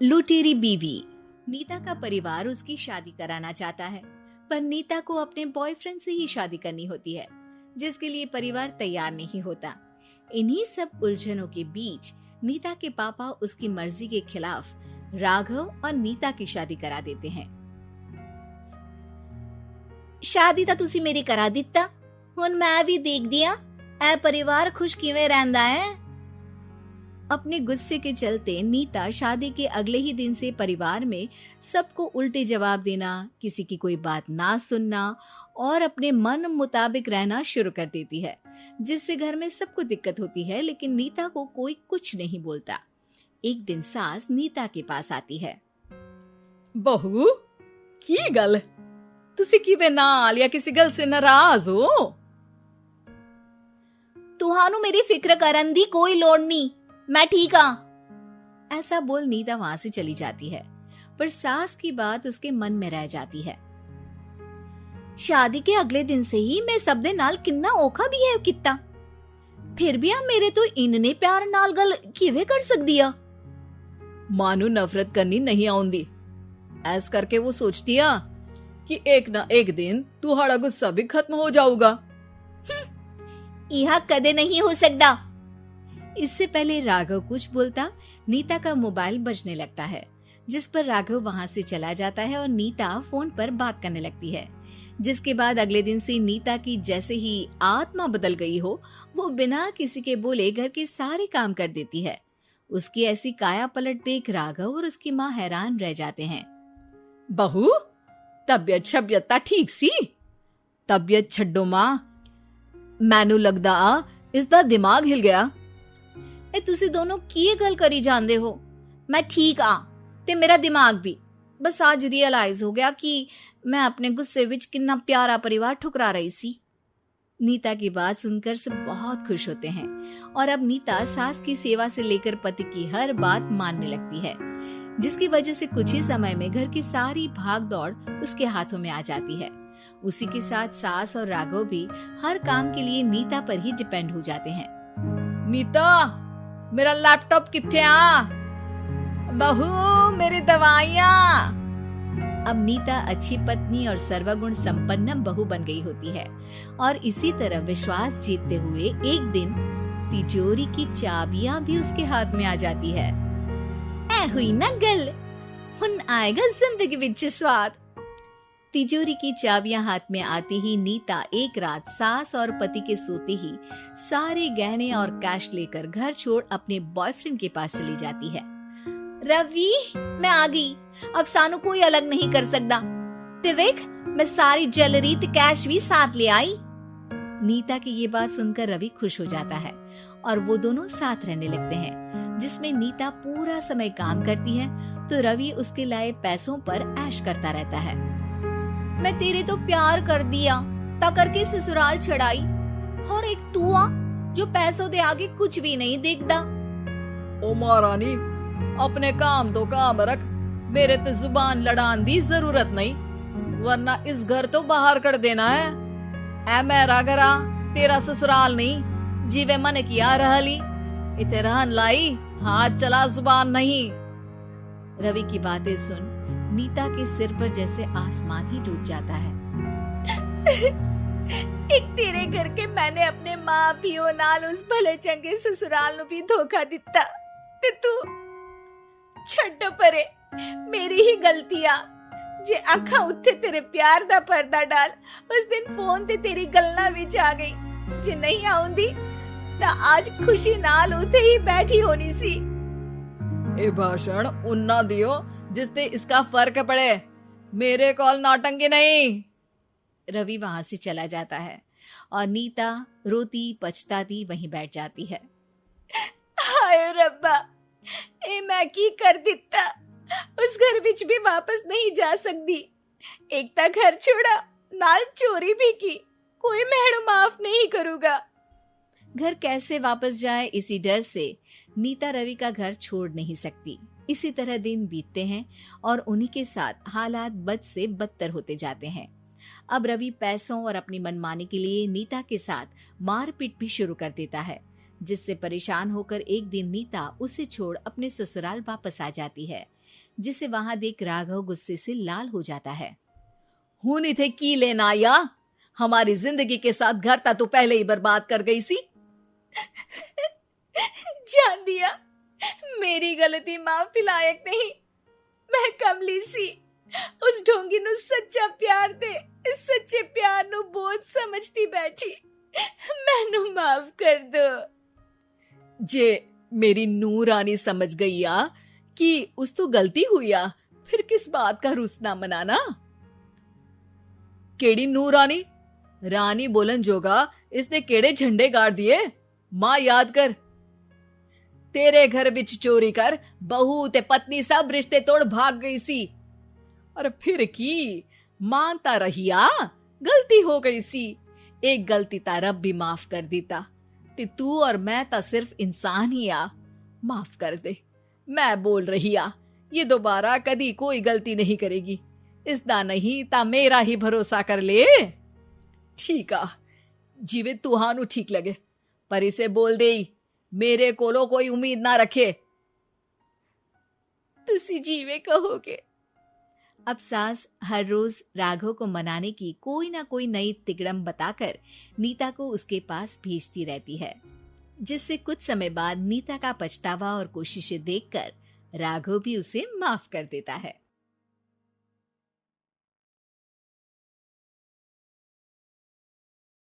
लुटेरी बीवी। नीता का परिवार उसकी शादी कराना चाहता है, पर नीता को अपने बॉयफ्रेंड से ही शादी करनी होती है, जिसके लिए परिवार तैयार नहीं होता। इन्हीं सब उलझनों के बीच नीता के पापा उसकी मर्जी के खिलाफ राघव और नीता की शादी करा देते हैं। शादी ਤਾਂ ਤੁਸੀਂ ਮੇਰੀ ਕਰਾ ਦਿੱਤਾ, ਹੁਣ मैं भी देख दिया ऐ परिवार खुश किवें रहंदा है। अपने गुस्से के चलते नीता शादी के अगले ही दिन से परिवार में सबको उल्टे जवाब देना, किसी की कोई बात ना सुनना और अपने मन मुताबिक रहना शुरू कर देती है, जिससे घर में सबको दिक्कत होती है, लेकिन नीता को कोई कुछ नहीं बोलता। एक दिन सास नीता के पास आती है। बहू की गल, तुसी किवें नाल या किसी गल से नाराज हो? तुहानू मेरी फिक्र करन दी कोई लोड़ नहीं, मैं ठीक हाँ। ऐसा बोल नीता वहां से चली जाती है, पर सास की बात उसके मन में रह जाती है। शादी के अगले दिन से ही मैं सब दे नाल किन्ना औखा भी है किता, फिर भी आ मेरे तो इन्ने प्यार नाल गल किवें कर सकदी आ। मानू नफरत करनी नहीं आउंदी, ऐस करके वो सोचती है कि एक ना एक दिन तुम्हारा गुस्सा भी खत्म हो जाऊगा। यह कदे नहीं हो सकता। इससे पहले राघव कुछ बोलता, नीता का मोबाइल बजने लगता है, जिस पर राघव वहां से चला जाता है और नीता फोन पर बात करने लगती है। जिसके बाद अगले दिन से नीता की जैसे ही आत्मा बदल गई हो, वो बिना किसी के बोले घर के सारे काम कर देती है। उसकी ऐसी काया पलट देख राघव और उसकी माँ हैरान रह जाते हैं। बहू तबियत शबियत ठीक सी? तबियत छड्डो मां, मैनू लगदा इसदा दिमाग हिल गया। ए तुसी दोनों की गल करी जांदे हो? मैं ठीक आ ते मेरा दिमाग भी। बस आज रियलाइज हो गया कि मैं अपने गुस्से विच कितना प्यारा परिवार ठुकरा रही सी। नीता की बात सुनकर सब बहुत खुश होते हैं और अब नीता सास की सेवा से लेकर पति की हर बात मानने लगती है, जिसकी वजह से कुछ ही समय में घर की सारी भाग दौड़ उसके हाथों में आ जाती है। उसी के साथ सास और राघव भी हर काम के लिए नीता पर ही डिपेंड हो जाते हैं। नीता मेरा लैपटॉप किथे आ? बहू मेरी दवाइयाँ। अब नीता अच्छी पत्नी और सर्वगुण संपन्न बहू बन गई होती है और इसी तरह विश्वास जीतते हुए एक दिन तिजोरी की चाबियां भी उसके हाथ में आ जाती है। ऐ हुई ना गल, हुन आएगा जिंदगी विच स्वाद। तिजोरी की चाबियां हाथ में आती ही नीता एक रात सास और पति के सोते ही सारे गहने और कैश लेकर घर छोड़ अपने बॉयफ्रेंड के पास चली जाती है। रवि मैं आ गई, अब सानू कोई अलग नहीं कर सकता। ते वेख मैं सारी ज्वेलरी ते कैश भी साथ ले आई। नीता की ये बात सुनकर रवि खुश हो जाता है और वो दोनों साथ रहने लगते हैं, जिसमें नीता पूरा समय काम करती है तो रवि उसके लाए पैसों पर ऐश करता रहता है। मैं तेरे तो प्यार कर दिया ता करके ससुराल छड़ाई, और एक तू आ जो पैसों दे आगे कुछ भी नहीं देखता। ओ महारानी अपने काम तो काम रख, मेरे ते जुबान लड़ान दी जरूरत नहीं, वरना इस घर तो बाहर कर देना है। ऐ मेरा घरा तेरा ससुराल नहीं, जीवे मन किया रहली इते रहन लाई, हाथ चला जुबान नहीं। रवि की बातें सुन नीता के सिर पर जैसे आसमान ही टूट जाता है। एक तेरे घर के मैंने अपने माँ पियो नाल उस भले चंगे ससुराल नु भी धोखा दिता ते तू छड्ड परे, मेरी ही गलती आ जे अखा उत्थे तेरे प्यार दा पर्दा डाल उस दिन फोन ते तेरी गल्ला विच आ गई। जे नहीं आउंदी ता आज खुशी नाल उथे ही बैठी होनी सी। ए भाषण उन्ना दियो जिससे इसका फर्क पड़े, मेरे कॉल नौटंकी नहीं। रवि वहां से चला जाता है और नीता रोती पछताती वहीं बैठ जाती है। हाय रब्बा, ए मैं की कर दिता, उस घर विच भी वापस नहीं जा सकती। एक ता घर छोड़ा नाल चोरी भी की, कोई मेहणु माफ नहीं करूंगा। घर कैसे वापस जाए इसी डर से नीता रवि का घर छोड़ नहीं सकती। इसी तरह दिन बीतते हैं और उन्हीं के साथ हालात बद से बदतर होते जाते हैं। अब रवि पैसों और अपनी मनमानी के लिए नीता के साथ मारपीट भी शुरू कर देता है, जिससे परेशान होकर एक दिन नीता उसे छोड़ अपने ससुराल वापस आ जाती है। जिसे वहां देख राघव गुस्से से लाल हो जाता है। हूं थे की लेना या हमारी जिंदगी के साथ घर ता तो पहले ही बर्बाद कर गई सी। जान दिया, मेरी गलती माफी लायक नहीं। मैं कमली सी उस ढोंगी नु सच्चा प्यार दे इस सच्चे प्यार नु बोझ समझती बैठी। मैनू माफ कर दो। जे मेरी नूर रानी समझ गई आ कि उस तो गलती हुई आ, फिर किस बात का रुसना मनाना। केड़ी नूर रानी? रानी बोलन जोगा इसने केड़े झंडे गाड़ दिए? मां याद कर, तेरे घर बिच चोरी कर बहू ते पत्नी सब रिश्ते तोड़ भाग गई सी। और फिर की मानता रहिया, गलती हो गई सी। एक गलती ता रब भी माफ कर देता ते तू और मैं ता सिर्फ इंसान ही आ। माफ कर दे, मैं बोल रही आ ये दोबारा कदी कोई गलती नहीं करेगी। इसदा नहीं ता मेरा ही भरोसा कर ले। ठीक आ, जिवे तुहानू ठीक लगे, पर इसे बोल दे मेरे कोलो कोई उम्मीद ना रखे। तुसी जीवे कहोगे। अब सास हर रोज राघव को मनाने की कोई ना कोई नई तिकड़म बताकर नीता को उसके पास भेजती रहती है, जिससे कुछ समय बाद नीता का पछतावा और कोशिशें देखकर राघव भी उसे माफ कर देता है।